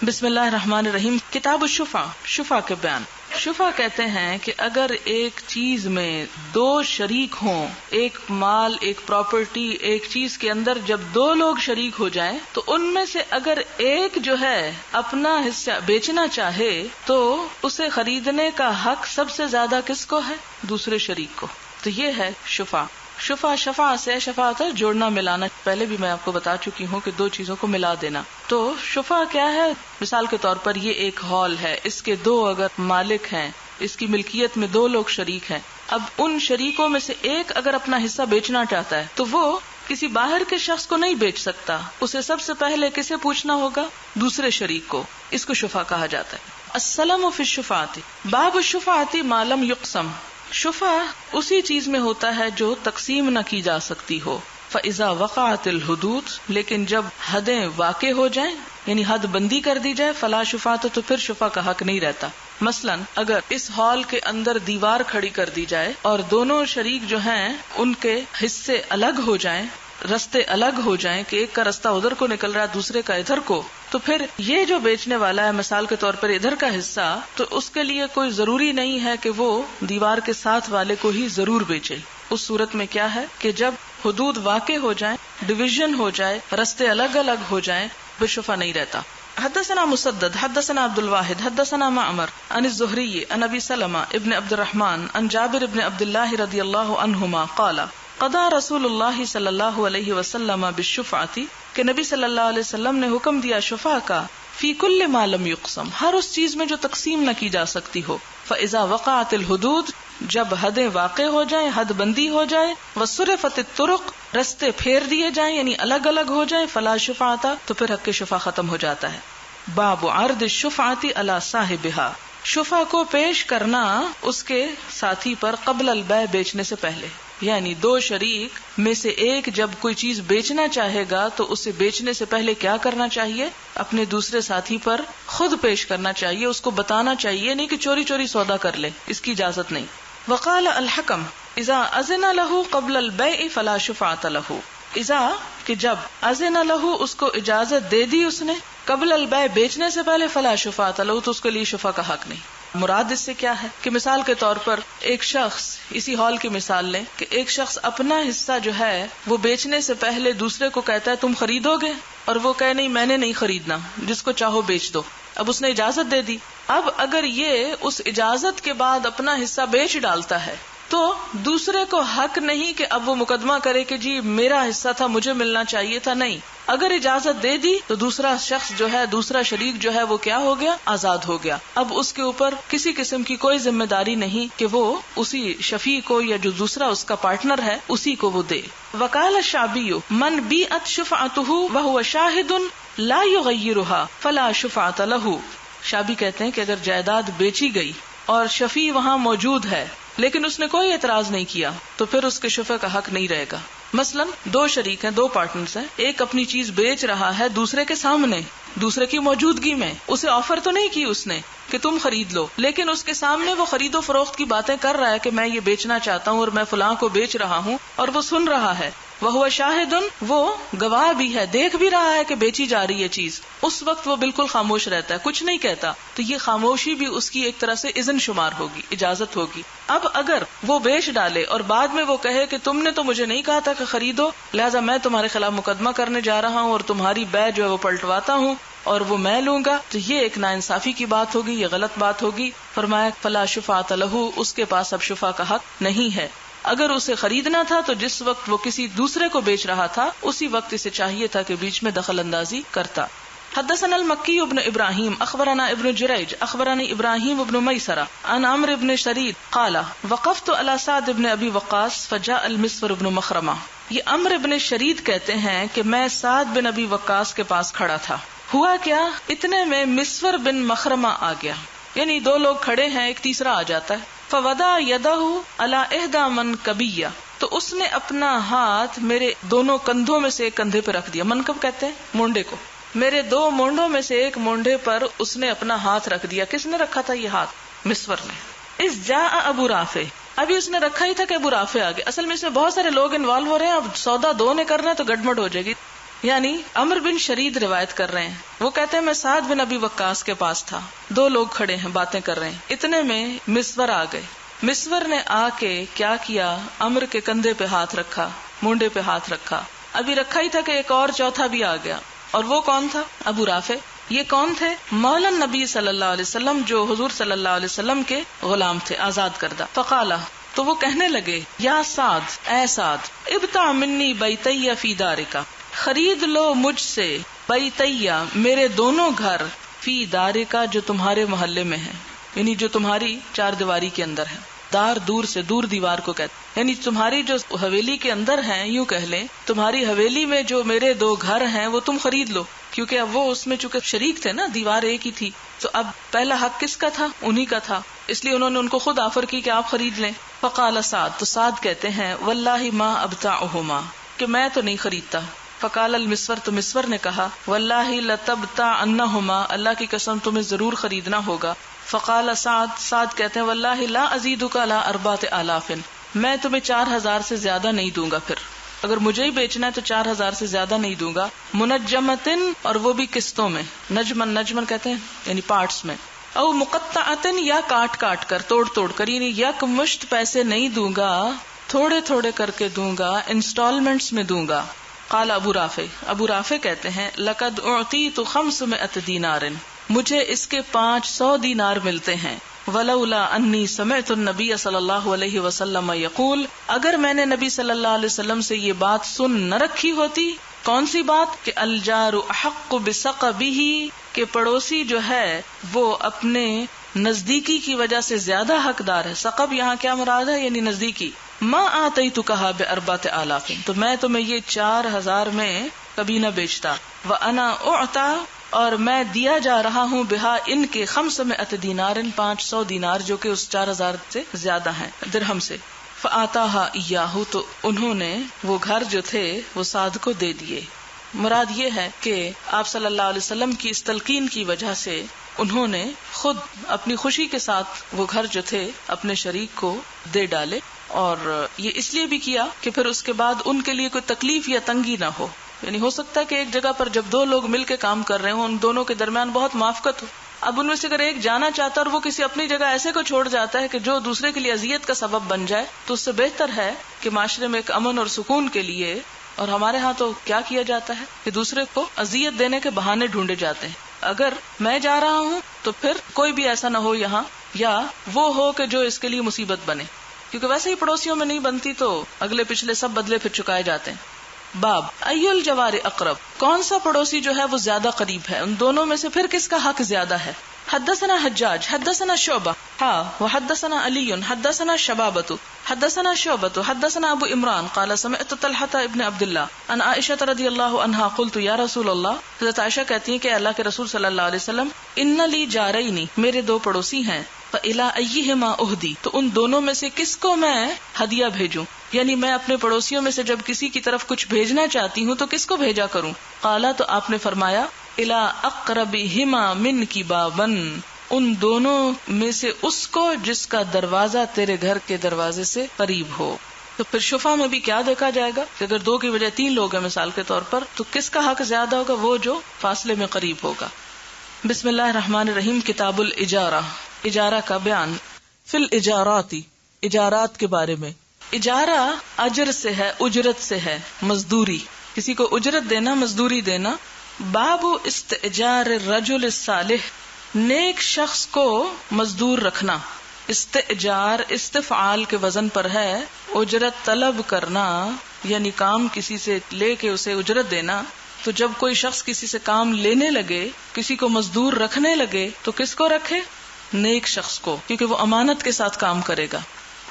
بسم اللہ الرحمن الرحیم. کتاب الشفع، شفع کے بیان. شفع کہتے ہیں کہ اگر ایک چیز میں دو شریک ہوں، ایک مال، ایک پراپرٹی، ایک چیز کے اندر جب دو لوگ شریک ہو جائیں تو ان میں سے اگر ایک جو ہے اپنا حصہ بیچنا چاہے تو اسے خریدنے کا حق سب سے زیادہ کس کو ہے؟ دوسرے شریک کو. تو یہ ہے شفع. شفع سے شفاعت ہے جوڑنا ملانا. پہلے بھی میں آپ کو بتا چکی ہوں کہ دو چیزوں کو ملا دینا. تو شفع کیا ہے؟ مثال کے طور پر یہ ایک ہال ہے، اس کے دو اگر مالک ہیں، اس کی ملکیت میں دو لوگ شریک ہیں. اب ان شریکوں میں سے ایک اگر اپنا حصہ بیچنا چاہتا ہے تو وہ کسی باہر کے شخص کو نہیں بیچ سکتا. اسے سب سے پہلے کسے پوچھنا ہوگا؟ دوسرے شریک کو. اس کو شفع کہا جاتا ہے. السلام فی الشفاعت. باب الشفاعت ما لم یقسم. شفع اسی چیز میں ہوتا ہے جو تقسیم نہ کی جا سکتی ہو. فَإِذَا وَقَعَتِ الْحُدُودُ، لیکن جب حدیں واقع ہو جائیں یعنی حد بندی کر دی جائے، فلا شفاعت، تو پھر شفع کا حق نہیں رہتا. مثلا اگر اس ہال کے اندر دیوار کھڑی کر دی جائے اور دونوں شریک جو ہیں ان کے حصے الگ ہو جائیں، رستے الگ ہو جائیں کہ ایک کا رستہ ادھر کو نکل رہا ہے دوسرے کا ادھر کو، تو پھر یہ جو بیچنے والا ہے مثال کے طور پر ادھر کا حصہ، تو اس کے لیے کوئی ضروری نہیں ہے کہ وہ دیوار کے ساتھ والے کو ہی ضرور بیچے. اس صورت میں کیا ہے کہ جب حدود واقع ہو جائیں، ڈویژن ہو جائے، رستے الگ الگ ہو جائیں، پھر شفع نہیں رہتا. حدثنا مسدد حدثنا عبد الواحد حدثنا معمر عن الزهري عن ابي سلمة ابن عبد الرحمن عن جابر ابن عبد الله رضی اللہ عنہما قال قضى رسول اللہ صلی اللہ علیہ وسلم بالشفعۃ، کہ نبی صلی اللہ علیہ وسلم نے حکم دیا شفع کا، فی کل ما لم یقسم، ہر اس چیز میں جو تقسیم نہ کی جا سکتی ہو. فاذا وقعت الحدود، جب حدیں واقع ہو جائیں، حد بندی ہو جائے، وصرفت الطرق، رستے پھیر دیے جائیں یعنی الگ الگ ہو جائیں، فلا شفاعت، تو پھر حق شفع ختم ہو جاتا ہے. باب عرض الشفعۃ علی صاحبها، شفع کو پیش کرنا اس کے ساتھی پر قبل البیع، بیچنے سے پہلے. یعنی دو شریک میں سے ایک جب کوئی چیز بیچنا چاہے گا تو اسے بیچنے سے پہلے کیا کرنا چاہیے؟ اپنے دوسرے ساتھی پر خود پیش کرنا چاہیے، اس کو بتانا چاہیے، نہیں کہ چوری چوری سودا کر لے، اس کی اجازت نہیں. وقال الحکم اذا اذن له قبل البیع فلا شفاعت له، اذا کہ جب اذن له اس کو اجازت دے دی اس نے، قبل البیع بیچنے سے پہلے، فلا شفاعت له تو اس کے لیے شفع کا حق نہیں. مراد اس سے کیا ہے کہ مثال کے طور پر ایک شخص، اسی ہال کی مثال لیں کہ ایک شخص اپنا حصہ جو ہے وہ بیچنے سے پہلے دوسرے کو کہتا ہے تم خریدو گے، اور وہ کہے نہیں میں نے نہیں خریدنا، جس کو چاہو بیچ دو. اب اس نے اجازت دے دی. اب اگر یہ اس اجازت کے بعد اپنا حصہ بیچ ڈالتا ہے تو دوسرے کو حق نہیں کہ اب وہ مقدمہ کرے کہ جی میرا حصہ تھا مجھے ملنا چاہیے تھا. نہیں، اگر اجازت دے دی تو دوسرا شخص جو ہے، دوسرا شریک جو ہے وہ کیا ہو گیا؟ آزاد ہو گیا. اب اس کے اوپر کسی قسم کی کوئی ذمہ داری نہیں کہ وہ اسی شفیع کو یا جو دوسرا اس کا پارٹنر ہے اسی کو وہ دے. وقال الشعبی من بیعت شفعته وهو شاهد لا يغيرها فلا شفعت له. شعبی کہتے ہیں کہ اگر جائیداد بیچی گئی اور شفیع وہاں موجود ہے لیکن اس نے کوئی اعتراض نہیں کیا تو پھر اس کے شفع کا حق نہیں رہے گا. مثلا دو شریک ہیں، دو پارٹنرز ہیں، ایک اپنی چیز بیچ رہا ہے دوسرے کے سامنے، دوسرے کی موجودگی میں. اسے آفر تو نہیں کی اس نے کہ تم خرید لو، لیکن اس کے سامنے وہ خرید و فروخت کی باتیں کر رہا ہے کہ میں یہ بیچنا چاہتا ہوں اور میں فلاں کو بیچ رہا ہوں، اور وہ سن رہا ہے. وہ شاہد، وہ گواہ بھی ہے، دیکھ بھی رہا ہے کہ بیچی جا رہی ہے چیز. اس وقت وہ بالکل خاموش رہتا ہے، کچھ نہیں کہتا، تو یہ خاموشی بھی اس کی ایک طرح سے اذن شمار ہوگی، اجازت ہوگی. اب اگر وہ بیچ ڈالے اور بعد میں وہ کہے کہ تم نے تو مجھے نہیں کہا تھا کہ خریدو، لہٰذا میں تمہارے خلاف مقدمہ کرنے جا رہا ہوں اور تمہاری بیع جو ہے وہ پلٹواتا ہوں اور وہ میں لوں گا، تو یہ ایک ناانصافی کی بات ہوگی، یہ غلط بات ہوگی. فرمایا فلا شفاعت له، اس کے پاس اب شفع کا حق نہیں ہے. اگر اسے خریدنا تھا تو جس وقت وہ کسی دوسرے کو بیچ رہا تھا اسی وقت اسے چاہیے تھا کہ بیچ میں دخل اندازی کرتا. حدثنا المکی ابن ابراہیم اخبرنا ابن جریج اخبرنی ابراہیم ابن میسرہ عن عمرو ابن شرید قال وقفت على سعد ابن ابی وقاص فجاء المسور ابن مخرمہ. یہ عمرو ابن شرید کہتے ہیں کہ میں سعد بن ابی وقاص کے پاس کھڑا تھا. ہوا کیا، اتنے میں مسور بن مخرمہ آ گیا، یعنی دو لوگ کھڑے ہیں ایک تیسرا آ جاتا ہے. فوضع یدہ علی احدی منکبیہ، تو اس نے اپنا ہاتھ میرے دونوں کندھوں میں سے ایک کندھے پہ رکھ دیا. منکب کہتے ہیں مونڈے کو. میرے دو مونڈوں میں سے ایک مونڈے پر اس نے اپنا ہاتھ رکھ دیا. کس نے رکھا تھا یہ ہاتھ؟ مسور نے. اس جاء ابو رافع، ابھی اس نے رکھا ہی تھا کہ ابو رافع آ گئے. اصل میں اس میں بہت سارے لوگ انوالو ہو رہے ہیں، اب سودا دو نے کرنا ہے تو گڑبڑ ہو جائے گی. یعنی عمر بن شرید روایت کر رہے ہیں، وہ کہتے ہیں میں سعد بن ابی وقاص کے پاس تھا، 2 لوگ کھڑے ہیں باتیں کر رہے ہیں، اتنے میں مسور آ گئے. مسور نے آ کے کیا کیا، عمر کے کندھے پہ ہاتھ رکھا، مونڈے پہ ہاتھ رکھا. ابھی رکھا ہی تھا کہ ایک اور چوتھا بھی آ گیا، اور وہ کون تھا؟ ابو رافع. یہ کون تھے؟ مولا نبی صلی اللہ علیہ وسلم، جو حضور صلی اللہ علیہ وسلم کے غلام تھے، آزاد کردہ. فقالا، تو وہ کہنے لگے، یا سعد، اے سعد، ابتع منی بیتی فی دارکا، خرید لو مجھ سے بیتی، میرے دونوں گھر، فی دارکا، جو تمہارے محلے میں ہیں، یعنی جو تمہاری 4 دیواری کے اندر ہے. دار دور سے، دور دیوار کو کہتے ہیں، یعنی تمہاری جو حویلی کے اندر ہیں، یوں کہہ لیں تمہاری حویلی میں جو میرے 2 گھر ہیں وہ تم خرید لو. کیونکہ اب وہ اس میں چونکہ شریک تھے نا، دیوار ایک ہی تھی، تو اب پہلا حق کس کا تھا؟ انہی کا تھا، اس لیے انہوں نے ان کو خود آفر کی کہ آپ خرید لیں. فقال سعد، تو سعد کہتے ہیں، واللہ ما ابتعہما، کہ میں تو نہیں خریدتا. فقال المسور، تو مسور نے کہا، واللہ لتبتعنہما، اللہ کی قسم تمہیں ضرور خریدنا ہوگا. فقال سعد، سعد کہتے ہیں، واللہ لا ازیدک علی 4000، میں تمہیں 4000 سے زیادہ نہیں دوں گا. پھر اگر مجھے ہی بیچنا ہے تو 4000 سے زیادہ نہیں دوں گا. منجمتن، اور وہ بھی قسطوں میں، نجمن، نجمن کہتے ہیں یعنی پارٹس میں، او مقطعتن، یا کاٹ کاٹ کر، توڑ توڑ کر، یعنی یک مشت پیسے نہیں دوں گا، تھوڑے تھوڑے کر کے دوں گا، انسٹالمنٹس میں دوں گا. قال ابو رافع، ابو رافع کہتے ہیں، لقد اعطیت 500 دینار، مجھے اس کے 500 دینار ملتے ہیں. ولولا انی سمعت النبی صلی اللہ علیہ وسلم یقول، اگر میں نے نبی صلی اللہ علیہ وسلم سے یہ بات سن نہ رکھی ہوتی. کون سی بات؟ کہ الجار احق بثقبہ، کہ پڑوسی جو ہے وہ اپنے نزدیکی کی وجہ سے زیادہ حقدار ہے. ثقب یہاں کیا مراد ہے؟ یعنی نزدیکی. ما آتیتکھا ب4000، تو میں تمہیں یہ 4000 میں کبھی نہ بیچتا. وانا اعطا، اور میں دیا جا رہا ہوں، بہا، ان کے، 500 دینار، 500 دینار، جو کہ اس 4000 سے زیادہ ہیں درہم سے. فآتاہا ایاہ، تو انہوں نے وہ گھر جو تھے وہ سعد کو دے دیے. مراد یہ ہے کہ آپ صلی اللہ علیہ وسلم کی اس تلقین کی وجہ سے انہوں نے خود اپنی خوشی کے ساتھ وہ گھر جو تھے اپنے شریک کو دے ڈالے. اور یہ اس لیے بھی کیا کہ پھر اس کے بعد ان کے لیے کوئی تکلیف یا تنگی نہ ہو. یعنی ہو سکتا ہے کہ ایک جگہ پر جب 2 لوگ مل کے کام کر رہے ہوں، ان دونوں کے درمیان بہت موافقت ہو. اب ان میں سے اگر ایک جانا چاہتا ہے اور وہ کسی اپنی جگہ ایسے کو چھوڑ جاتا ہے کہ جو دوسرے کے لیے اذیت کا سبب بن جائے، تو اس سے بہتر ہے کہ معاشرے میں ایک امن اور سکون کے لیے. اور ہمارے ہاں تو کیا کیا جاتا ہے کہ دوسرے کو اذیت دینے کے بہانے ڈھونڈے جاتے ہیں. اگر میں جا رہا ہوں تو پھر کوئی بھی ایسا نہ ہو یہاں، یا وہ ہو کہ جو اس کے لیے مصیبت بنے، کیونکہ ویسے ہی پڑوسیوں میں نہیں بنتی تو اگلے پچھلے سب بدلے پھر چکائے جاتے ہیں. باب ای الجوار اقرب، کون سا پڑوسی جو ہے وہ زیادہ قریب ہے، ان دونوں میں سے پھر کس کا حق زیادہ ہے. حدثنا حجاج حدثنا شعبہ وحدثنا علی حدثنا شبابۃ حدثنا شعبۃ حدثنا ابو عمران قال سمعت طلحۃ ابن عبد اللہ عن عائشہ رضی اللہ عنہا قلت یا رسول اللہ، حضرت عائشہ کہتی ہیں کہ اللہ کے رسول صلی اللہ علیہ وسلم، ان لی جارین، میرے 2 پڑوسی ہیں، فإلی ایہما اہدی، تو ان دونوں میں سے کس کو میں ہدیہ بھیجوں، یعنی میں اپنے پڑوسیوں میں سے جب کسی کی طرف کچھ بھیجنا چاہتی ہوں تو کس کو بھیجا کروں. قالا، تو آپ نے فرمایا، الی اقربہما منک بابا، ان دونوں میں سے اس کو جس کا دروازہ تیرے گھر کے دروازے سے قریب ہو. تو پھر شفا میں بھی کیا دیکھا جائے گا کہ اگر 2 کی وجہ 3 لوگ ہیں مثال کے طور پر، تو کس کا حق زیادہ ہوگا؟ وہ جو فاصلے میں قریب ہوگا. بسم اللہ الرحمن الرحیم. کتاب الاجارہ، اجارہ کا بیان. فی الاجاراتی، اجارات کے بارے میں. اجارہ اجر سے ہے، اجرت سے ہے، مزدوری، کسی کو اجرت دینا، مزدوری دینا. باب استئجار الرجل الصالح، نیک شخص کو مزدور رکھنا. استئجار استفعال کے وزن پر ہے، اجرت طلب کرنا، یعنی کام کسی سے لے کے اسے اجرت دینا. تو جب کوئی شخص کسی سے کام لینے لگے، کسی کو مزدور رکھنے لگے، تو کس کو رکھے؟ نیک شخص کو، کیونکہ وہ امانت کے ساتھ کام کرے گا.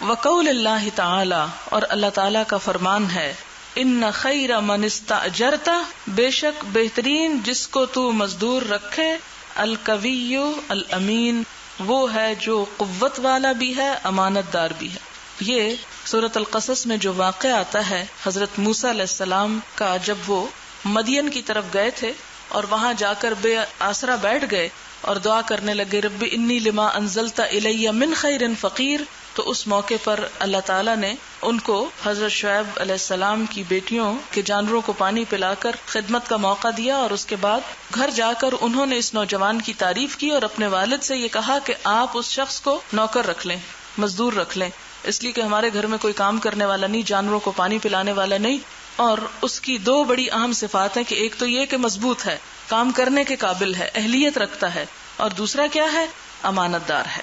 وقول اللہ تعالی، اور اللہ تعالی کا فرمان ہے، ان خیر من استاجرت، بے شک بہترین جس کو تو مزدور رکھے، القوی الامین، وہ ہے جو قوت والا بھی ہے، امانت دار بھی ہے. یہ سورۃ القصص میں جو واقعہ آتا ہے حضرت موسیٰ علیہ السلام کا، جب وہ مدین کی طرف گئے تھے اور وہاں جا کر بے آسرا بیٹھ گئے اور دعا کرنے لگے، رب انی لما انزلت الی من خیر فقیر، تو اس موقع پر اللہ تعالیٰ نے ان کو حضرت شعیب علیہ السلام کی بیٹیوں کے جانوروں کو پانی پلا کر خدمت کا موقع دیا، اور اس کے بعد گھر جا کر انہوں نے اس نوجوان کی تعریف کی اور اپنے والد سے یہ کہا کہ آپ اس شخص کو نوکر رکھ لیں، مزدور رکھ لیں، اس لیے کہ ہمارے گھر میں کوئی کام کرنے والا نہیں، جانوروں کو پانی پلانے والا نہیں. اور اس کی دو بڑی اہم صفات ہیں کہ ایک تو یہ کہ مضبوط ہے، کام کرنے کے قابل ہے، اہلیت رکھتا ہے، اور دوسرا کیا ہے؟ امانت دار ہے.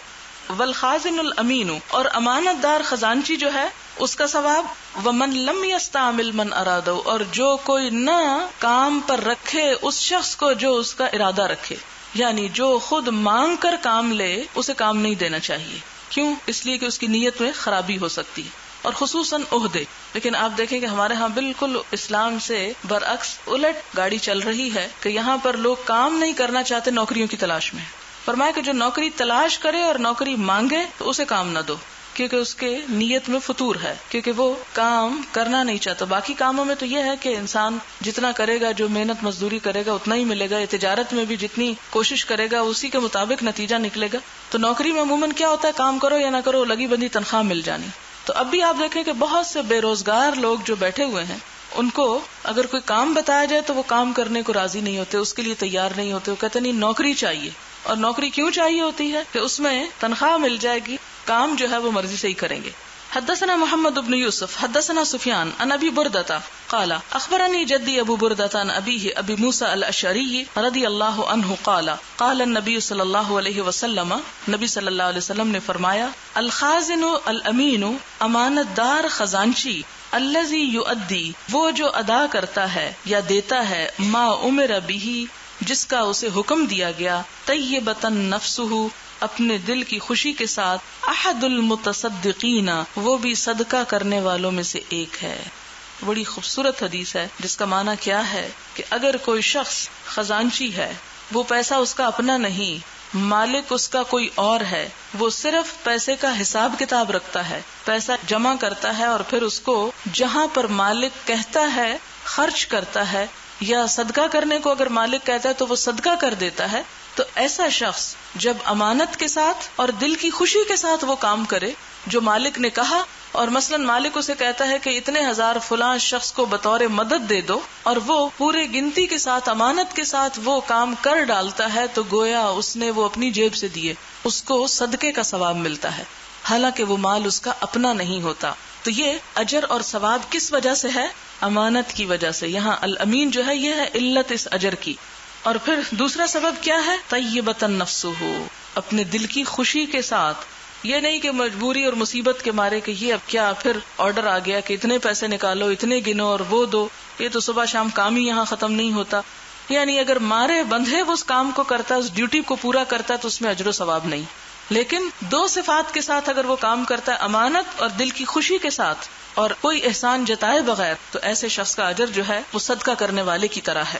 والخازن الامین، اور امانت دار خزانچی جو ہے اس کا ثواب ومن لم یستعمل من ارادہ، اور جو کوئی نہ کام پر رکھے اس شخص کو جو اس کا ارادہ رکھے، یعنی جو خود مانگ کر کام لے اسے کام نہیں دینا چاہیے. کیوں؟ اس لیے کہ اس کی نیت میں خرابی ہو سکتی ہے، اور خصوصاً عہدے. لیکن آپ دیکھیں کہ ہمارے ہاں بالکل اسلام سے برعکس الٹ گاڑی چل رہی ہے کہ یہاں پر لوگ کام نہیں کرنا چاہتے، نوکریوں کی تلاش میں. فرمایا کہ جو نوکری تلاش کرے اور نوکری مانگے تو اسے کام نہ دو، کیونکہ اس کے نیت میں فطور ہے، کیونکہ وہ کام کرنا نہیں چاہتا. باقی کاموں میں تو یہ ہے کہ انسان جتنا کرے گا، جو محنت مزدوری کرے گا اتنا ہی ملے گا. تجارت میں بھی جتنی کوشش کرے گا اسی کے مطابق نتیجہ نکلے گا. تو نوکری میں عموماً کیا ہوتا ہے، کام کرو یا نہ کرو لگی بندی تنخواہ مل جانی. تو اب بھی آپ دیکھیں کہ بہت سے بے روزگار لوگ جو بیٹھے ہوئے ہیں، ان کو اگر کوئی کام بتایا جائے تو وہ کام کرنے کو راضی نہیں ہوتے، اس کے لیے تیار نہیں ہوتے. وہ کہتے نہیں، نوکری چاہیے. اور نوکری کیوں چاہیے ہوتی ہے؟ کہ اس میں تنخواہ مل جائے گی، کام جو ہے وہ مرضی سے ہی کریں گے. حدثنا محمد بن یوسف حدثنا سفیان عن ابی بردۃ قال اخبرنی جدی ابو بردۃ عن ابیہ ابی موسیٰ الاشعری رضی اللہ عنہ قال قال النبی صلی اللہ علیہ وسلم، نبی صلی اللہ علیہ وسلم نے فرمایا، الخازن الامین، امانت دار خزانچی، الذی یؤدی، وہ جو ادا کرتا ہے یا دیتا ہے، ما امر بہ، جس کا اسے حکم دیا گیا، طیبۃ نفسہ، اپنے دل کی خوشی کے ساتھ، احد المتصدقین، وہ بھی صدقہ کرنے والوں میں سے ایک ہے. بڑی خوبصورت حدیث ہے جس کا معنی کیا ہے کہ اگر کوئی شخص خزانچی ہے، وہ پیسہ اس کا اپنا نہیں، مالک اس کا کوئی اور ہے، وہ صرف پیسے کا حساب کتاب رکھتا ہے، پیسہ جمع کرتا ہے اور پھر اس کو جہاں پر مالک کہتا ہے خرچ کرتا ہے، یا صدقہ کرنے کو اگر مالک کہتا ہے تو وہ صدقہ کر دیتا ہے. تو ایسا شخص جب امانت کے ساتھ اور دل کی خوشی کے ساتھ وہ کام کرے جو مالک نے کہا، اور مثلا مالک اسے کہتا ہے کہ اتنے ہزار فلاں شخص کو بطور مدد دے دو، اور وہ پورے گنتی کے ساتھ امانت کے ساتھ وہ کام کر ڈالتا ہے، تو گویا اس نے وہ اپنی جیب سے دیے، اس کو صدقے کا ثواب ملتا ہے، حالانکہ وہ مال اس کا اپنا نہیں ہوتا. تو یہ اجر اور ثواب کس وجہ سے ہے؟ امانت کی وجہ سے. یہاں الامین جو ہے یہ ہے علت اس اجر کی. اور پھر دوسرا سبب کیا ہے؟ طیبۃ نفسہ، اپنے دل کی خوشی کے ساتھ. یہ نہیں کہ مجبوری اور مصیبت کے مارے کہ یہ اب کیا پھر آرڈر آ گیا کہ اتنے پیسے نکالو، اتنے گنو اور وہ دو، یہ تو صبح شام کام ہی یہاں ختم نہیں ہوتا. یعنی اگر مارے بندھے وہ اس کام کو کرتا ہے، اس ڈیوٹی کو پورا کرتا ہے، تو اس میں اجر و ثواب نہیں. لیکن دو صفات کے ساتھ اگر وہ کام کرتا ہے، امانت اور دل کی خوشی کے ساتھ، اور کوئی احسان جتائے بغیر، تو ایسے شخص کا اجر جو ہے وہ صدقہ کرنے والے کی طرح ہے.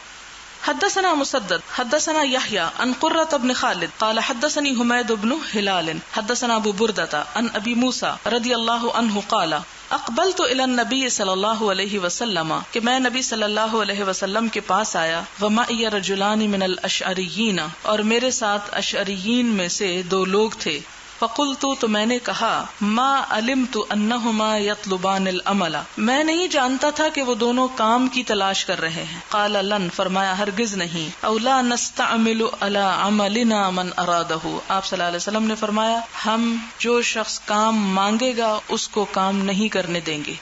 حدثنا مسدد حدثنا يحيى عن قرة بن خالد قال حدثني حميد بن هلال حدثنا ابو بردة عن ابي موسى رضي الله عنه قال اقبلت الى النبي صلی اللہ علیہ وسلم، کہ میں نبی صلی اللہ علیہ وسلم کے پاس آیا، ومعي رجلان من الاشعریین، اور میرے ساتھ اشعریین میں سے دو لوگ تھے. فقلت، تو میں نے کہا، ما علمت انہما یطلبان العمل، میں نہیں جانتا تھا کہ وہ دونوں کام کی تلاش کر رہے ہیں. قال لن، فرمایا ہرگز نہیں. او لا نستعمل علی عملنا من ارادہ، آپ صلی اللہ علیہ وسلم نے فرمایا ہم جو شخص کام مانگے گا اس کو کام نہیں کرنے دیں گے.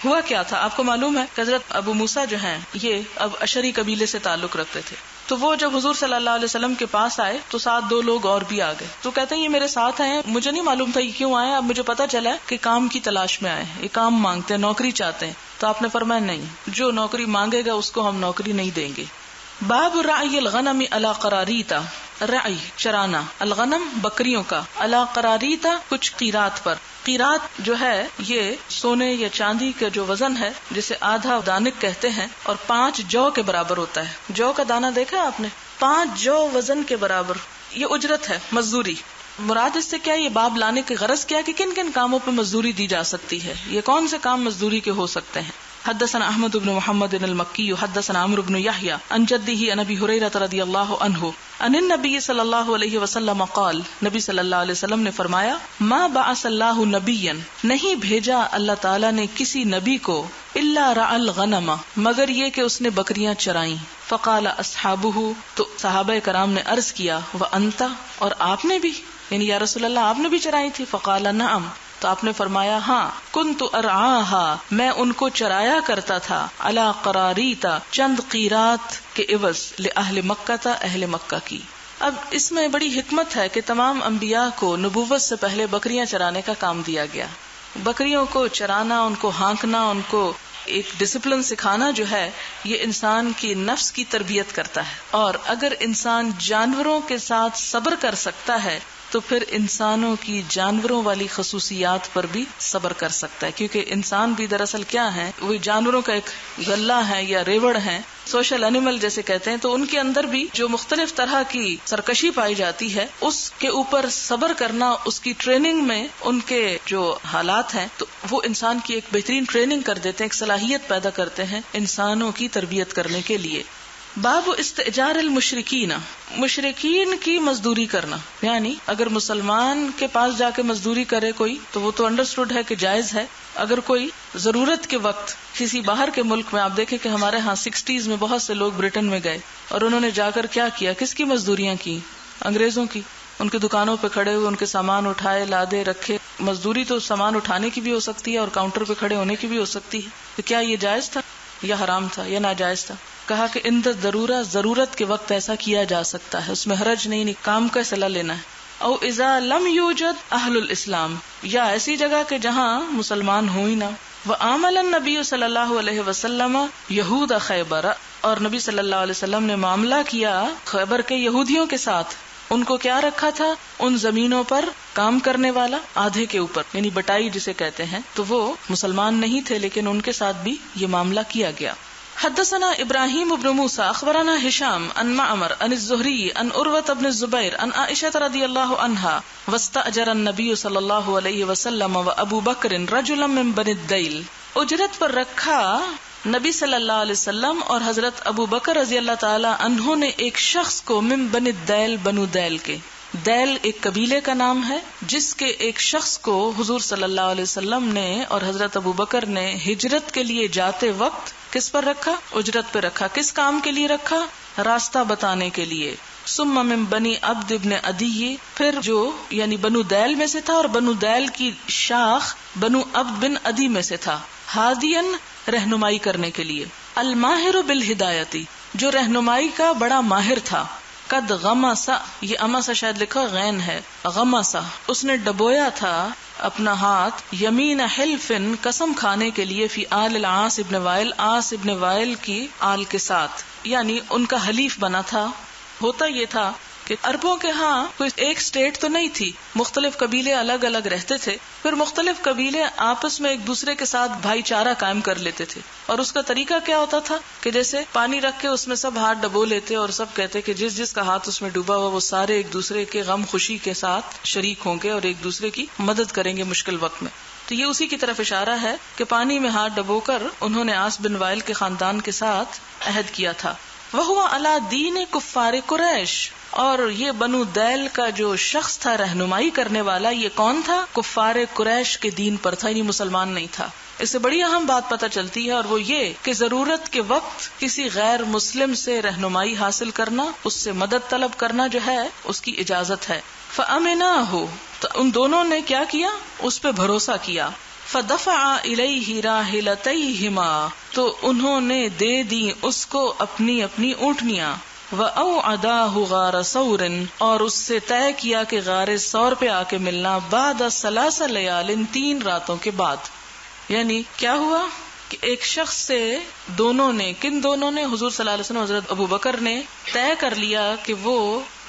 ہوا کیا تھا آپ کو معلوم ہے کہ حضرت ابو موسیٰ جو ہیں یہ اب اشعری قبیلے سے تعلق رکھتے تھے. تو وہ جب حضور صلی اللہ علیہ وسلم کے پاس آئے تو ساتھ دو لوگ اور بھی آ گئے. تو کہتے ہیں یہ میرے ساتھ ہیں، مجھے نہیں معلوم تھا یہ کیوں آئے، اب مجھے پتا چلا ہے کہ کام کی تلاش میں آئے ہیں، یہ کام مانگتے ہیں، نوکری چاہتے ہیں. تو آپ نے فرمایا نہیں، جو نوکری مانگے گا اس کو ہم نوکری نہیں دیں گے. باب رعی الغنم علی قراریتا، رعی چرانا، الغنم بکریوں کا، علی قراریتا کچھ قیرات پر. قیرات جو ہے یہ سونے یا چاندی کا جو وزن ہے جسے آدھا دانک کہتے ہیں، اور 5 جو کے برابر ہوتا ہے. جو کا دانہ دیکھا آپ نے؟ 5 جو وزن کے برابر. یہ اجرت ہے، مزدوری. مراد اس سے کیا، یہ باب لانے کی غرض کیا کہ کن کن کاموں پہ مزدوری دی جا سکتی ہے، یہ کون سے کام مزدوری کے ہو سکتے ہیں. حدثنا احمد بن محمد المکی حدثنا عمرو بن یحیی عن جدہ عن ابی ہریرہ رضی اللہ عنہ عن النبی صلی اللہ علیہ وسلم قال، نبی صلی اللہ علیہ وسلم نے فرمایا، ما بعث اللہ نبیا، نہیں بھیجا اللہ تعالیٰ نے کسی نبی کو، الا رعى الغنم، مگر یہ کہ اس نے بکریاں چرائیں۔ فقال اصحابہ، تو صحابہ کرام نے عرض کیا، وانت، اور آپ نے بھی، یعنی یا رسول اللہ آپ نے بھی چرائی تھی؟ فقال نعم، تو آپ نے فرمایا ہاں، کنت ارعاها، میں ان کو چرایا کرتا تھا، علی قراریت، چند قیرات کے عوض، لأہل مکہ، اہل مکہ کی۔ اب اس میں بڑی حکمت ہے کہ تمام انبیاء کو نبوت سے پہلے بکریاں چرانے کا کام دیا گیا۔ بکریوں کو چرانا، ان کو ہانکنا، ان کو ایک ڈسپلن سکھانا جو ہے، یہ انسان کی نفس کی تربیت کرتا ہے، اور اگر انسان جانوروں کے ساتھ صبر کر سکتا ہے تو پھر انسانوں کی جانوروں والی خصوصیات پر بھی صبر کر سکتا ہے، کیونکہ انسان بھی دراصل کیا ہے، وہ جانوروں کا ایک غلہ ہے یا ریوڑ ہے، سوشل اینیمل جیسے کہتے ہیں، تو ان کے اندر بھی جو مختلف طرح کی سرکشی پائی جاتی ہے، اس کے اوپر صبر کرنا، اس کی ٹریننگ میں ان کے جو حالات ہیں تو وہ انسان کی ایک بہترین ٹریننگ کر دیتے ہیں، ایک صلاحیت پیدا کرتے ہیں انسانوں کی تربیت کرنے کے لیے۔ باب استئجار المشرکین، مشرکین کی مزدوری کرنا، یعنی اگر مسلمان کے پاس جا کے مزدوری کرے کوئی تو وہ تو انڈرسٹوڈ ہے کہ جائز ہے۔ اگر کوئی ضرورت کے وقت کسی باہر کے ملک میں، آپ دیکھیں کہ ہمارے ہاں 60s میں بہت سے لوگ برٹن میں گئے اور انہوں نے جا کر کیا کیا، کس کی مزدوریاں کی؟ انگریزوں کی۔ ان کی دکانوں پہ کھڑے ہوئے، ان کے سامان اٹھائے، لادے، رکھے۔ مزدوری تو سامان اٹھانے کی بھی ہو سکتی ہے اور کاؤنٹر پہ کھڑے ہونے کی بھی ہو سکتی ہے، تو کیا یہ جائز تھا یا حرام تھا یا ناجائز تھا؟ کہا کہ اند ضرورت، ضرورت کے وقت ایسا کیا جا سکتا ہے، اس میں حرج نہیں، کام کا صلہ لینا ہے۔ او اذا لم یوجد اہل الاسلام، یا ایسی جگہ کہ جہاں مسلمان ہو ہی نہ۔ وعامل النبی صلی اللہ علیہ وسلم یہود خیبر، اور نبی صلی اللہ علیہ وسلم نے معاملہ کیا خیبر کے یہودیوں کے ساتھ۔ ان کو کیا رکھا تھا؟ ان زمینوں پر کام کرنے والا، آدھے کے اوپر، یعنی بٹائی جسے کہتے ہیں، تو وہ مسلمان نہیں تھے لیکن ان کے ساتھ بھی یہ معاملہ کیا گیا۔ حدثنا ابراہیم بن موسیٰ اخبرنا ہشام عن معمر عن الزہری عن عروۃ بن الزبیر عن عائشہ رضی اللہ عنہا واستأجر النبی صلی اللہ علیہ وسلم وابو بکر رجلا من بنی الدیل، اجرت پر رکھا نبی صلی اللہ علیہ وسلم اور حضرت ابو بکر رضی اللہ تعالی عنہ نے ایک شخص کو، من بنی الدیل، بنو دیل کے۔ دیل ایک قبیلے کا نام ہے جس کے ایک شخص کو حضور صلی اللہ علیہ وسلم نے اور حضرت ابو بکر نے ہجرت کے لیے جاتے وقت کس پر رکھا؟ اجرت پہ رکھا۔ کس کام کے لیے رکھا؟ راستہ بتانے کے لیے۔ ثم من بنی عبد ابن عدی، پھر جو یعنی بنو دیل میں سے تھا اور بنو دیل کی شاخ بنو عبد بن عدی میں سے تھا، ہادین، رہنمائی کرنے کے لیے، الماہر بالہدایتی، جو رہنمائی کا بڑا ماہر تھا۔ قد غمسا، یہ امسا شاید لکھا غین ہے، غمسا، اس نے ڈبویا تھا اپنا ہاتھ، یمین حلفن، قسم کھانے کے لیے، فی آل العاص ابن وائل، عاص ابن وائل کی آل کے ساتھ، یعنی ان کا حلیف بنا تھا۔ ہوتا یہ تھا کہ عربوں کے ہاں کوئی ایک سٹیٹ تو نہیں تھی، مختلف قبیلے الگ الگ رہتے تھے، پھر مختلف قبیلے آپس میں ایک دوسرے کے ساتھ بھائی چارہ قائم کر لیتے تھے، اور اس کا طریقہ کیا ہوتا تھا کہ جیسے پانی رکھ کے اس میں سب ہاتھ ڈبو لیتے اور سب کہتے کہ جس جس کا ہاتھ اس میں ڈوبا ہوا وہ سارے ایک دوسرے کے غم خوشی کے ساتھ شریک ہوں گے اور ایک دوسرے کی مدد کریں گے مشکل وقت میں۔ تو یہ اسی کی طرف اشارہ ہے کہ پانی میں ہاتھ ڈبو کر انہوں نے عاص بن وائل کے خاندان کے ساتھ عہد کیا تھا۔ وہو علی دین کفار قریش، اور یہ بنو دیل کا جو شخص تھا رہنمائی کرنے والا، یہ کون تھا؟ کفار قریش کے دین پر تھا، یعنی مسلمان نہیں تھا۔ اس سے بڑی اہم بات پتہ چلتی ہے، اور وہ یہ کہ ضرورت کے وقت کسی غیر مسلم سے رہنمائی حاصل کرنا، اس سے مدد طلب کرنا جو ہے اس کی اجازت ہے۔ فَأَمِنَاهُ، تو ان دونوں نے کیا کیا؟ اس پہ بھروسہ کیا۔ فَدَفَعَ إِلَيْهِ رَاحِلَتَيْهِمَا، تو انہوں نے دے دی اس کو اپنی اپنی اونٹنیاں۔ وَأَوْعَدَاهُ غَارَ ثَوْرٍ، اور اس سے طے کیا کہ غار ثور پہ آ کے ملنا، بعد ثلاث لیال، 3 راتوں کے بعد۔ یعنی کیا ہوا کہ ایک شخص سے دونوں نے، کن دونوں نے؟ حضور صلی اللہ علیہ وسلم، حضرت ابو بکر نے طے کر لیا کہ وہ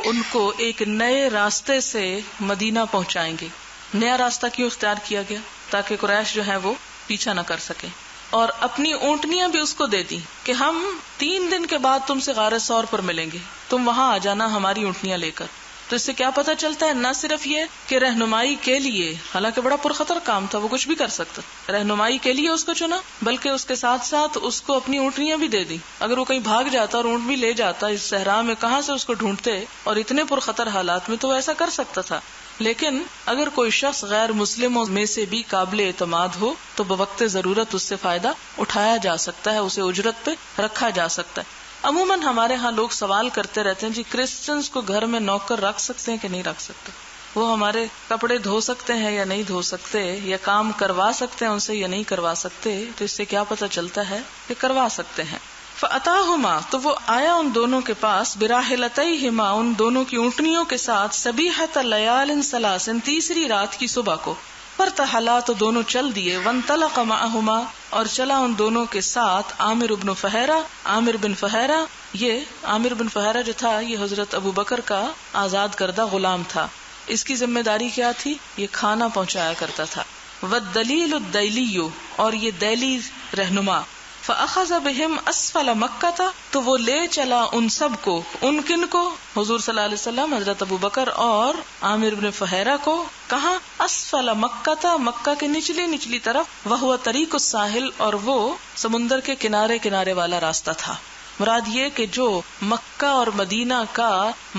ان کو ایک نئے راستے سے مدینہ پہنچائیں گے۔ نیا راستہ کیوں اختیار کیا گیا؟ تاکہ قریش جو ہے وہ پیچھا نہ کر سکے، اور اپنی اونٹنیاں بھی اس کو دے دی کہ ہم 3 دن کے بعد تم سے غار ثور پر ملیں گے، تم وہاں آ جانا ہماری اونٹنیاں لے کر۔ تو اس سے کیا پتہ چلتا ہے؟ نہ صرف یہ کہ رہنمائی کے لیے، حالانکہ بڑا پرخطر کام تھا، وہ کچھ بھی کر سکتا، رہنمائی کے لیے اس کو چنا، بلکہ اس کے ساتھ ساتھ اس کو اپنی اونٹنیاں بھی دے دی. اگر وہ کہیں بھاگ جاتا اور اونٹ بھی لے جاتا اس صحرا میں، کہاں سے اس کو ڈھونڈتے؟ اور اتنے پرخطر حالات میں تو وہ ایسا کر سکتا تھا. لیکن اگر کوئی شخص غیر مسلموں میں سے بھی قابل اعتماد ہو تو بوقت ضرورت اس سے فائدہ اٹھایا جا سکتا ہے، اسے اجرت پہ رکھا جا سکتا ہے. عموماً ہمارے ہاں لوگ سوال کرتے رہتے ہیں جی کرسچنز کو گھر میں نوکر رکھ سکتے ہیں کہ نہیں رکھ سکتے؟ وہ ہمارے کپڑے دھو سکتے ہیں یا نہیں دھو سکتے، یا کام کروا سکتے ہیں ان سے یا نہیں کروا سکتے؟ تو اس سے کیا پتہ چلتا ہے کہ کروا سکتے ہیں. فَأَتَاهُمَا، تو وہ آیا ان دونوں کے پاس، بِرَاحِلَتَيْهِمَا، ان دونوں کی اونٹنیوں کے ساتھ، صَبِيحَةَ لَيَالٍ ثَلَاثٍ، تیسری رات کی صبح کو. فَارْتَحَلَا، تو دونوں چل دیے. وَانْطَلَقَ مَعَهُمَا، اور چلا ان دونوں کے ساتھ عامر بن فہیرہ. عامر بن فہیرہ، یہ عامر بن فہیرہ جو تھا یہ حضرت ابو بکر کا آزاد کردہ غلام تھا. اس کی ذمہ داری کیا تھی؟ یہ کھانا پہنچایا کرتا تھا. وَالدَّلِيلُ الدَّيْلِيُّ، اور یہ دیلی رہنما. فَأَخَذَ بِهِمْ أَسْفَلَ مَكَّةَ، تو وہ لے چلا ان سب کو. ان کن کو؟ حضور صلی اللہ علیہ وسلم، حضرت ابو بکر اور عامر بن فہیرہ کو. کہاں؟ اسفل مکہ، مکہ کے نچلی نچلی طرف. وَهُوَ طریق الساحل، اور وہ سمندر کے کنارے کنارے والا راستہ تھا. مراد یہ کہ جو مکہ اور مدینہ کا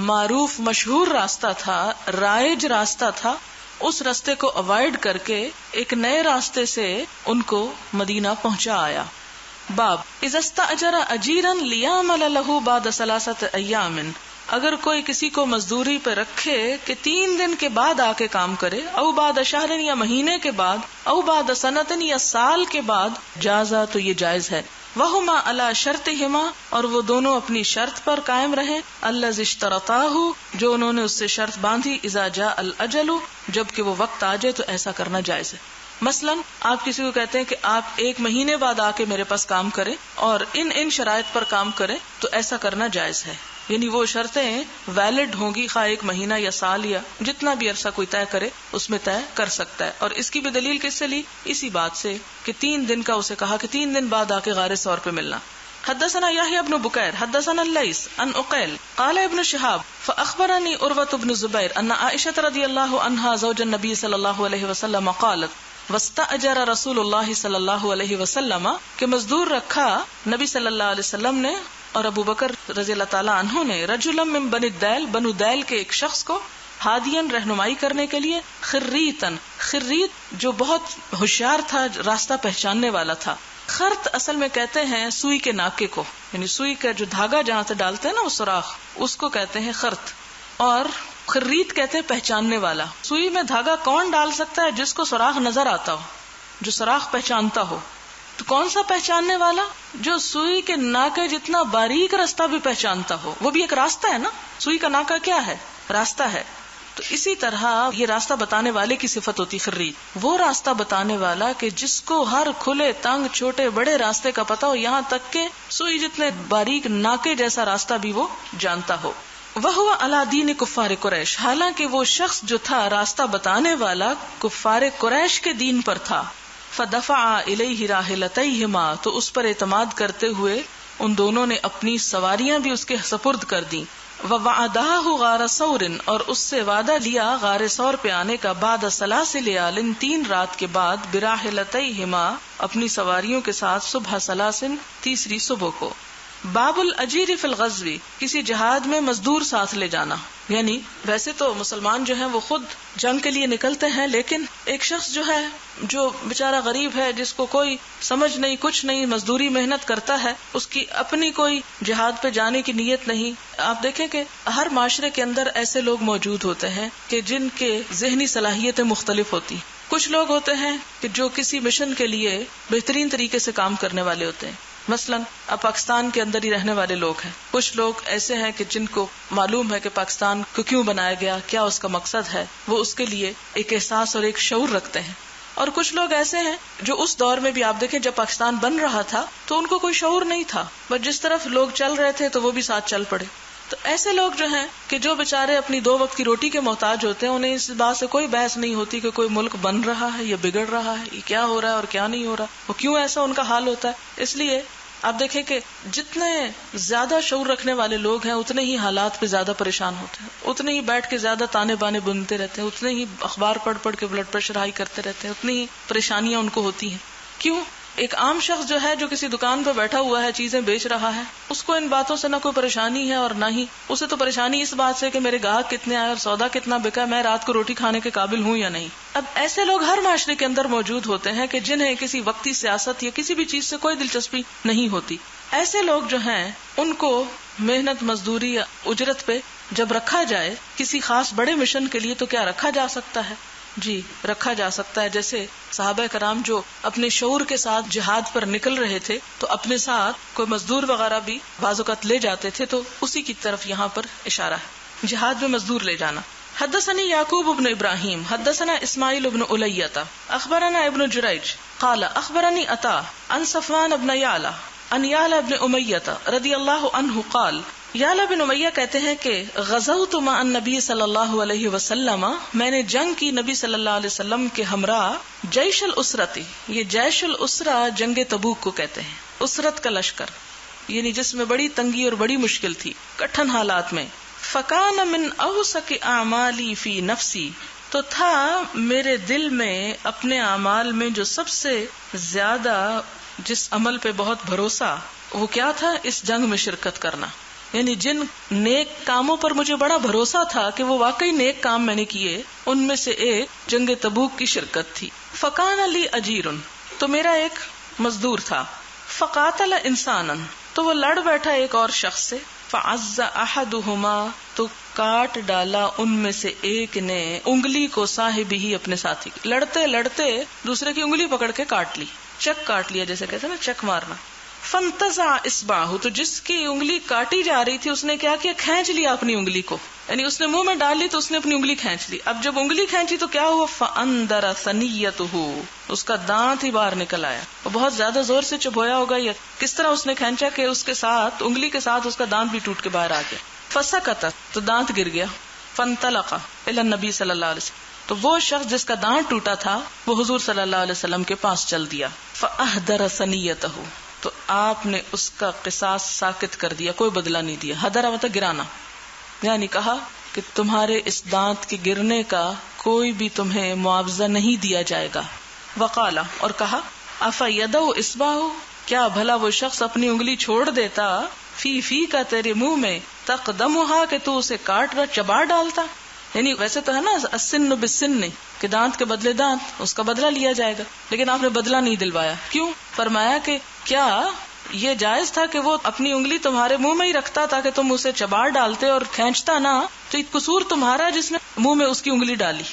معروف مشہور راستہ تھا، رائج راستہ تھا، اس راستے کو اوائڈ کر کے ایک نئے راستے سے ان کو مدینہ پہنچا آیا. باب اذا استاجر اجیرا لیعمل له بعد 3 ایام، اگر کوئی کسی کو مزدوری پہ رکھے کہ 3 دن کے بعد آ کے کام کرے، او بعد شہر، یا مہینے کے بعد، او بعد سنۃ، یا سال کے بعد، جازا، تو یہ جائز ہے. وہما علی شرطہما، اور وہ دونوں اپنی شرط پر قائم رہے. الذی اشترطاہ، جو انہوں نے اس سے شرط باندھی. اذا جاء الاجل، جب کہ وہ وقت آ جائے تو ایسا کرنا جائز ہے. مثلا آپ کسی کو کہتے ہیں کہ آپ 1 مہینے بعد آ کے میرے پاس کام کریں اور ان شرائط پر کام کریں، تو ایسا کرنا جائز ہے. یعنی وہ شرطیں ویلڈ ہوں گی، خواہ 1 مہینہ یا سال یا جتنا بھی عرصہ کوئی طے کرے اس میں طے کر سکتا ہے. اور اس کی بھی دلیل کس سے لی؟ اسی بات سے کہ 3 دن کا اسے کہا کہ 3 دن بعد آ کے غار ثور پہ ملنا. حدثنا يحيى بن بكير حدثنا الليث عن عقيل قال ابن شهاب فأخبرني عروة بن الزبير أن عائشة رضي الله عنها زوج النبي صلى الله عليه وسلم قالت واستأجر رسول اللہ صلی اللہ علیہ وسلم، کہ مزدور رکھا نبی صلی اللہ علیہ وسلم نے اور ابو بکر رضی اللہ تعالیٰ عنہ نے، رجلا من بنی الدیل، بنو دیل کے ایک شخص کو، ہادین، رہنمائی کرنے کے لیے، خریتن، خریت جو بہت ہوشیار تھا، راستہ پہچاننے والا تھا. خرط اصل میں کہتے ہیں سوئی کے ناکے کو، یعنی سوئی کا جو دھاگا جہاں سے ڈالتے ہیں نا وہ سوراخ، اس کو کہتے ہیں خرط. اور خریت کہتے ہیں پہچاننے والا. سوئی میں دھاگا کون ڈال سکتا ہے؟ جس کو سوراخ نظر آتا ہو، جو سوراخ پہچانتا ہو. تو کون سا پہچاننے والا؟ جو سوئی کے ناکے جتنا باریک راستہ بھی پہچانتا ہو. وہ بھی ایک راستہ ہے نا، سوئی کا ناکا کیا ہے؟ راستہ ہے. تو اسی طرح یہ راستہ بتانے والے کی صفت ہوتی خرید. وہ راستہ بتانے والا کہ جس کو ہر کھلے تنگ چھوٹے بڑے راستے کا پتا ہو، یہاں تک کہ سوئی جتنے باریک ناکے جیسا راستہ بھی وہ جانتا ہو. وَهُوَ عَلَى دِينِ كُفَّارِ قُرَيْشِ، حالانکہ وہ شخص جو تھا راستہ بتانے والا کفار قریش کے دین پر تھا. فَدَفَعَ إِلَيْهِ رَاحِلَتَيْهِمَا، تو اس پر اعتماد کرتے ہوئے ان دونوں نے اپنی سواریاں بھی اس کے سپرد کر دیں. وَوَعَدَاهُ غَارَ ثَوْرٍ، اور اس سے وعدہ لیا غار ثور پہ آنے کا، بعد 3 لیال، 3 رات کے بعد، بِرَاحِلَتَيْهِمَا، اپنی سواریوں کے ساتھ، صبح 3 تیسری صبح کو. باب الاجیر فی الغزو، کسی جہاد میں مزدور ساتھ لے جانا. یعنی ویسے تو مسلمان جو ہیں وہ خود جنگ کے لیے نکلتے ہیں، لیکن ایک شخص جو ہے جو بیچارہ غریب ہے، جس کو کوئی سمجھ نہیں کچھ نہیں، مزدوری محنت کرتا ہے، اس کی اپنی کوئی جہاد پہ جانے کی نیت نہیں. آپ دیکھیں کہ ہر معاشرے کے اندر ایسے لوگ موجود ہوتے ہیں کہ جن کے ذہنی صلاحیتیں مختلف ہوتی. کچھ لوگ ہوتے ہیں کہ جو کسی مشن کے لیے بہترین طریقے سے کام کرنے والے ہوتے ہیں. مثلا اب پاکستان کے اندر ہی رہنے والے لوگ ہیں. کچھ لوگ ایسے ہیں کہ جن کو معلوم ہے کہ پاکستان کو کیوں بنایا گیا، کیا اس کا مقصد ہے، وہ اس کے لیے ایک احساس اور ایک شعور رکھتے ہیں. اور کچھ لوگ ایسے ہیں جو اس دور میں بھی آپ دیکھیں جب پاکستان بن رہا تھا تو ان کو کوئی شعور نہیں تھا، بس جس طرف لوگ چل رہے تھے تو وہ بھی ساتھ چل پڑے. تو ایسے لوگ جو ہیں کہ جو بےچارے اپنی 2 وقت کی روٹی کے محتاج ہوتے ہیں، انہیں اس بات سے کوئی بحث نہیں ہوتی کہ کوئی ملک بن رہا ہے یا بگڑ رہا ہے، یہ کیا ہو رہا ہے اور کیا نہیں ہو رہا، وہ کیوں ایسا ان کا حال ہوتا ہے. اس لیے آپ دیکھیں کہ جتنے زیادہ شعور رکھنے والے لوگ ہیں اتنے ہی حالات پہ زیادہ پریشان ہوتے ہیں، اتنے ہی بیٹھ کے زیادہ تانے بانے بنتے رہتے ہیں، اتنے ہی اخبار پڑھ پڑھ کے بلڈ پریشر ہائی کرتے رہتے ہیں، اتنی ہی پریشانیاں ان کو ہوتی ہیں. کیوں؟ ایک عام شخص جو ہے جو کسی دکان پہ بیٹھا ہوا ہے چیزیں بیچ رہا ہے، اس کو ان باتوں سے نہ کوئی پریشانی ہے اور نہ ہی اسے تو پریشانی اس بات سے کہ میرے گاہک کتنے آئے اور سودا کتنا بکا، میں رات کو روٹی کھانے کے قابل ہوں یا نہیں. اب ایسے لوگ ہر معاشرے کے اندر موجود ہوتے ہیں کہ جنہیں کسی وقتی سیاست یا کسی بھی چیز سے کوئی دلچسپی نہیں ہوتی. ایسے لوگ جو ہیں ان کو محنت مزدوری یا اجرت پہ جب رکھا جائے کسی خاص بڑے مشن کے لیے تو کیا رکھا جا سکتا ہے؟ جی رکھا جا سکتا ہے. جیسے صحابہ کرام جو اپنے شعور کے ساتھ جہاد پر نکل رہے تھے تو اپنے ساتھ کوئی مزدور وغیرہ بھی بعض اوقات لے جاتے تھے، تو اسی کی طرف یہاں پر اشارہ ہے، جہاد میں مزدور لے جانا. حدثني يعقوب بن ابراہیم حدثنا اسماعیل بن الیہ اخبرنا ابن جریج قال اخبرني عطاء عن صفوان بن یعلى عن یعلى بن امیہ رضی اللہ عنہ قال، یعلا بن امیہ کہتے ہیں کہ غزوت مع النبی صلی اللہ علیہ وسلم، میں نے جنگ کی نبی صلی اللہ علیہ وسلم کے ہمراہ، جیش الاسرتی، یہ جیش الاسرہ جنگ تبوک کو کہتے ہیں، اسرت کا لشکر یعنی جس میں بڑی تنگی اور بڑی مشکل تھی، کٹھن حالات میں. فکان من اوسک اعمالی فی نفسی، تو تھا میرے دل میں اپنے اعمال میں جو سب سے زیادہ جس عمل پہ بہت بھروسہ، وہ کیا تھا؟ اس جنگ میں شرکت کرنا. یعنی جن نیک کاموں پر مجھے بڑا بھروسہ تھا کہ وہ واقعی نیک کام میں نے کیے، ان میں سے ایک جنگ تبوک کی شرکت تھی. فکان لی اجیر، تو میرا ایک مزدور تھا. فقاتل انسانا، تو وہ لڑ بیٹھا ایک اور شخص سے. فعز احدہما، تو کاٹ ڈالا ان میں سے ایک نے انگلی کو، صاحب ہی اپنے ساتھی، لڑتے لڑتے دوسرے کی انگلی پکڑ کے کاٹ لی، چک کاٹ لیا جیسے کہتے ہیں نا چک مارنا. فانتزع اصبعہ، تو جس کی انگلی کاٹی جا رہی تھی اس نے کیا کیا؟ کھینچ لیا اپنی انگلی کو، یعنی اس نے منہ میں ڈال لی تو اس نے اپنی انگلی کھینچ لی. اب جب انگلی کھینچی تو کیا ہوا؟ فاندر ثنیتہ، اس کا دانت ہی باہر نکل آیا. وہ بہت زیادہ زور سے چبھویا ہوگا یا کس طرح اس نے کھینچا کہ اس کے ساتھ انگلی کے ساتھ اس کا دانت بھی ٹوٹ کے باہر آ گیا. فسکت، تو دانت گر گیا. فانطلق الی النبی صلی اللہ علیہ وسلم، تو وہ شخص جس کا دانت ٹوٹا تھا وہ حضور صلی اللہ علیہ وسلم کے پاس چل دیا. فاحضر ثنیتہ، تو آپ نے اس کا قصاص ساکت کر دیا، کوئی بدلہ نہیں دیا. حضر مطلب گرانا، یعنی کہا کہ تمہارے اس دانت کے گرنے کا کوئی بھی تمہیں معاوضہ نہیں دیا جائے گا. وقالا، اور کہا، افیدو اصبعہ، کیا بھلا وہ شخص اپنی انگلی چھوڑ دیتا، فی کا تیرے منہ میں، تقدمہا کہ تو اسے کاٹ رہا چبا ڈالتا. یعنی ویسے تو ہے نا السن بالسن، کہ دانت کے بدلے دانت، اس کا بدلہ لیا جائے گا، لیکن آپ نے بدلہ نہیں دلوایا. کیوں؟ فرمایا کہ کیا یہ جائز تھا کہ وہ اپنی انگلی تمہارے منہ میں ہی رکھتا تاکہ تم اسے چبا ڈالتے اور کھینچتا نہ، تو یہ قصور تمہارا جس نے منہ میں اس کی انگلی ڈالی.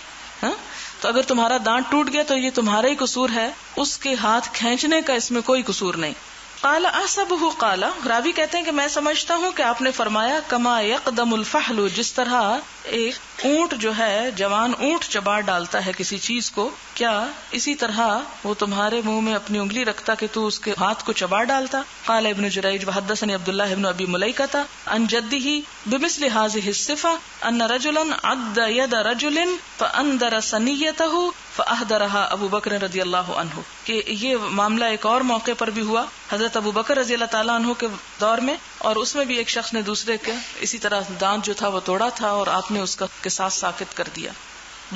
ہاں، تو اگر تمہارا دانت ٹوٹ گیا تو یہ تمہارا ہی قصور ہے، اس کے ہاتھ کھینچنے کا اس میں کوئی قصور نہیں. قال احسبہ، قال راوی کہتے ہیں کہ میں سمجھتا ہوں کہ آپ نے فرمایا کما یقدم الفحل، جس طرح ایک اونٹ جو ہے، جوان اونٹ چبا ڈالتا ہے کسی چیز کو، کیا اسی طرح وہ تمہارے منہ میں اپنی انگلی رکھتا کہ تو اس کے ہاتھ کو چبا ڈالتا. قال ابن جریج وحدثني عبد الله بن ابي مليكة عن جده بمثل هذه الصفة ان رجلا عد يد رجل فاندر ثنيته فاحضرها ابو بکر رضی اللہ عنہ، کہ یہ معاملہ ایک اور موقع پر بھی ہوا حضرت ابو بکر رضی اللہ تعالیٰ عنہ کے دور میں، اور اس میں بھی ایک شخص نے دوسرے کے اسی طرح دانت جو تھا وہ توڑا تھا اور آپ نے اس کا قصاص ساکت کر دیا.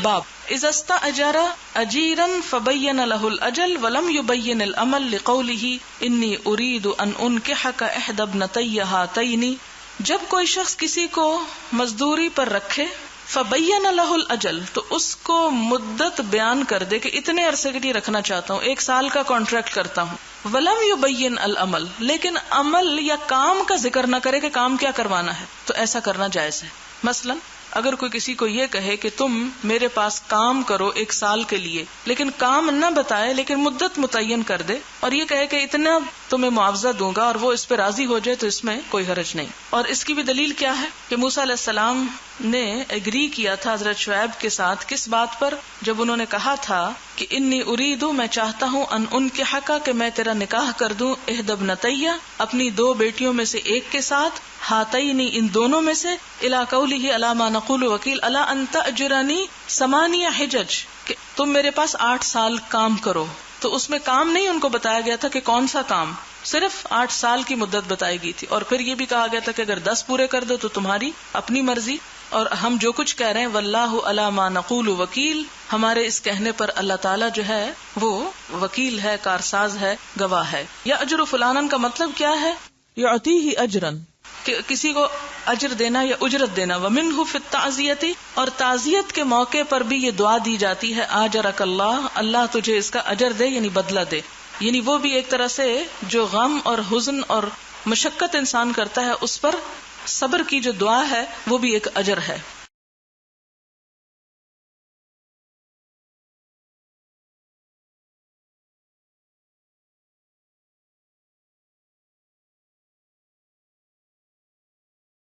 باب اذا استاجر اجیرا فبین له الاجل ولم يبین العمل لقوله انی اريد ان انکحک احدى ابنتی هاتین، جب کوئی شخص کسی کو مزدوری پر رکھے، فبین له الاجل، تو اس کو مدت بیان کر دے کہ اتنے عرصے کے لیے رکھنا چاہتا ہوں، 1 سال کا کانٹریکٹ کرتا ہوں. ولم یبین العمل، لیکن عمل یا کام کا ذکر نہ کرے کہ کام کیا کروانا ہے، تو ایسا کرنا جائز ہے. مثلا اگر کوئی کسی کو یہ کہے کہ تم میرے پاس کام کرو 1 سال کے لیے، لیکن کام نہ بتائے لیکن مدت متعین کر دے، اور یہ کہے کہ اتنا تمہیں معاوضہ دوں گا اور وہ اس پہ راضی ہو جائے، تو اس میں کوئی حرج نہیں. اور اس کی بھی دلیل کیا ہے کہ موسیٰ علیہ السلام نے ایگری کیا تھا حضرت شعیب کے ساتھ، کس بات پر؟ جب انہوں نے کہا تھا کہ انی اریدو، میں چاہتا ہوں، ان انکحک، کہ میں تیرا نکاح کر دوں، احدی ابنتی، اپنی 2 بیٹیوں میں سے ایک کے ساتھ، ہاتینی، ان دونوں میں سے، الی قولہ الی ما نقول وکیل، الی ان تأجرنی 8 حجج، کہ تم میرے پاس 8 سال کام کرو. تو اس میں کام نہیں ان کو بتایا گیا تھا کہ کون سا کام، صرف 8 سال کی مدت بتائی گئی تھی، اور پھر یہ بھی کہا گیا تھا کہ اگر 10 پورے کر دو تو تمہاری اپنی مرضی، اور ہم جو کچھ کہہ رہے ہیں واللہ علی ما نقول وکیل، ہمارے اس کہنے پر اللہ تعالیٰ جو ہے وہ وکیل ہے، کارساز ہے، گواہ ہے۔ یا اجر فلانن کا مطلب کیا ہے؟ یعطیہ اجرا، کہ کسی کو اجر دینا یا اجرت دینا۔ ومنہ فی التعزیۃ، اور تعزیت کے موقع پر بھی یہ دعا دی جاتی ہے اجرک اللہ، اللہ تجھے اس کا اجر دے، یعنی بدلہ دے، یعنی وہ بھی ایک طرح سے جو غم اور حزن اور مشقت انسان کرتا ہے اس پر صبر کی جو دعا ہے وہ بھی ایک اجر ہے۔